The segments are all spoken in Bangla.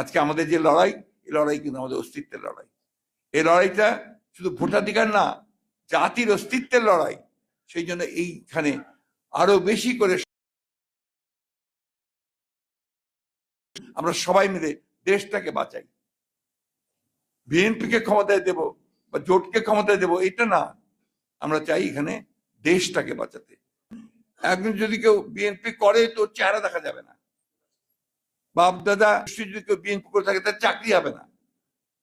আজকে আমাদের যে লড়াই, এই লড়াই কিন্তু আমাদের অস্তিত্বের লড়াই। এই লড়াইটা শুধু ভোটাধিকার না, জাতির অস্তিত্বের লড়াই। সেই জন্য এইখানে আরো বেশি করে আমরা সবাই মিলে দেশটাকে বাঁচাই। বিএনপিকে ক্ষমতায় দেব বা জোটকে ক্ষমতায় দেব এটা না, আমরা চাই এখানে দেশটাকে বাঁচাতে। একজন যদি কেউ বিএনপি করে তো চেহারা দেখা যাবে না, বাপ দাদা যদি কেউ বিএনপি করে থাকে তার চাকরি হবে না।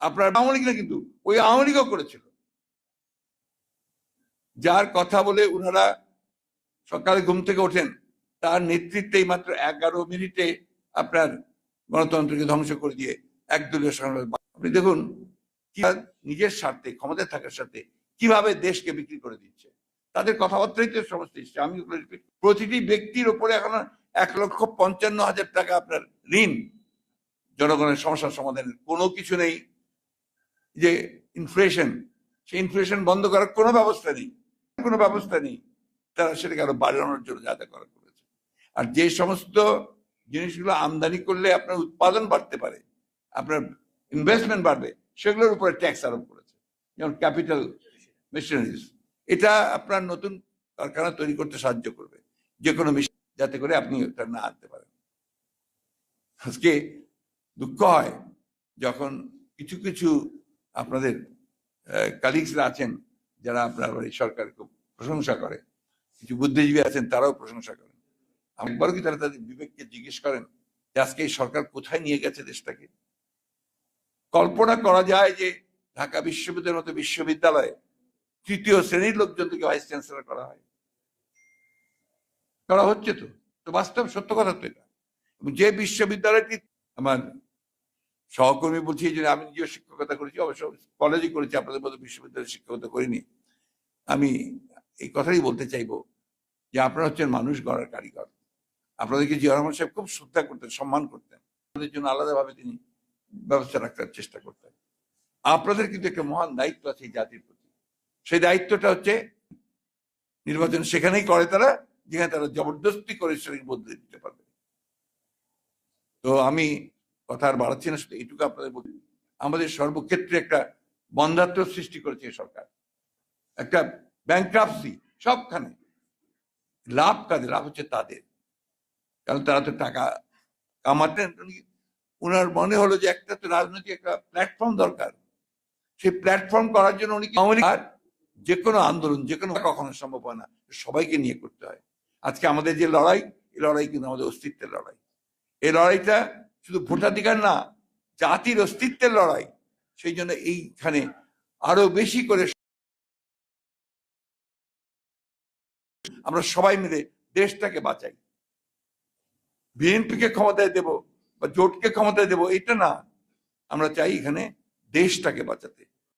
আপনার আওয়ামী লীগ না, কিন্তু ওই আওয়ামী লীগও করেছিল। যার কথা বলে ওনারা সকালে ঘুম থেকে ওঠেন, তার নেতৃত্বেই মাত্র 11 মিনিটে আপনার গণতন্ত্রকে ধ্বংস করে দিয়ে একদলীয় সংসদ। আপনি দেখুন নিজের স্বার্থে ক্ষমতায় থাকার সাথে কিভাবে দেশকে বিক্রি করে দিচ্ছে। তাদের কথাবার্তাই তো সমস্ত এসছে। আমি প্রতিটি ব্যক্তির উপরে এখন 1,55,000 টাকা আপনার ঋণ। জনগণের সমস্যার সমাধানের কোনো কিছু নেই। যে ইনফ্লেশন, সেই ইনফ্লেশন বন্ধ করার কোনো ব্যবস্থা নেই। তারা সেটাকে আরো বাড়ানোর জন্য যা যা করা করেছে। আর যে সমস্ত জিনিসগুলো আমদানি করলে আপনার উৎপাদন বাড়তে পারে, আপনার ইনভেস্টমেন্ট বাড়বে, সেগুলোর উপরে ট্যাক্স আরোপ করেছে, যেমন ক্যাপিটাল মেশিনারিজ। এটা আপনার নতুন কারখানা তৈরি করতে সাহায্য করবে, যে কোনো মেশিন, যাতে করে আপনি ওটা না আনতে পারেন। আজকে দুঃখ হয় যখন কিছু কিছু আপনাদের কালিগসরা আছেন যারা আপনার এই সরকার খুব প্রশংসা করে, কিছু বুদ্ধিজীবী আছেন তারাও প্রশংসা করেন। একবারও কি তারা তাদের বিবেককে জিজ্ঞেস করেন যে আজকে এই সরকার কোথায় নিয়ে গেছে দেশটাকে? কল্পনা করা যায় যে ঢাকা বিশ্ববিদ্যালয়ের মতো বিশ্ববিদ্যালয়ে 3য় শ্রেণীর লোকজন থেকে ভাইস চ্যান্সেলর করা হয়, করা হচ্ছে। তো বাস্তব সত্য কথা তো এটা। যে বিশ্ববিদ্যালয়টি, আমার সহকর্মী বলছি যে আমি নিজেও শিক্ষকতা করেছি, অবশ্য কলেজে করেছি, আপনাদের মতো বিশ্ববিদ্যালয়ে শিক্ষকতা করিনি। আমি এই কথাই বলতে চাইবো যে আপনারা হচ্ছেন মানুষ গড়ার কারিগর। আপনাদেরকে জিয়া রহমান সাহেব খুব শ্রদ্ধা করতেন, সম্মান করতেন, আপনাদের জন্য আলাদাভাবে তিনি ব্যবস্থা রাখার চেষ্টা করতেন। আপনাদের কিন্তু একটা মহান দায়িত্ব আছে এই জাতির প্রতি। সেই দায়িত্বটা হচ্ছে নির্বাচন সেখানেই করে তারা যেখানে তারা জবরদস্তি করে শরীর বদলে দিতে পারবে। তো আমি কথা আর বাড়াচ্ছি না, শুধু এইটুকু আপনাদের বলি, আমাদের সর্বক্ষেত্রে একটা বন্ধাত্ম সৃষ্টি করেছে সরকার, একটা ব্যাংক্রাপসি। সবখানে লাভ কাদের? লাভ হচ্ছে তাদের, কারণ তারা তো টাকা কামাতেন। ওনার মনে হলো যে একটা তো রাজনৈতিক একটা প্ল্যাটফর্ম দরকার, সেই প্ল্যাটফর্ম করার জন্য উনি আর যে কোনো আন্দোলন, যে কোনো কখনো সম্ভব হয় না, সবাইকে নিয়ে করতে হয়। আজকে আমাদের যে লড়াই, এই লড়াই কিন্তু আমাদের অস্তিত্বের লড়াই। এই লড়াইটা শুধু ভোটাধিকার না, জাতির অস্তিত্বের লড়াই। সেই জন্য এইখানে আরো বেশি করে আমরা সবাই মিলে দেশটাকে বাঁচাই। বিএনপিকে ক্ষমতায় দেব বা জোটকে ক্ষমতায় দেব এটা না, আমরা চাই এখানে দেশটাকে বাঁচাতে।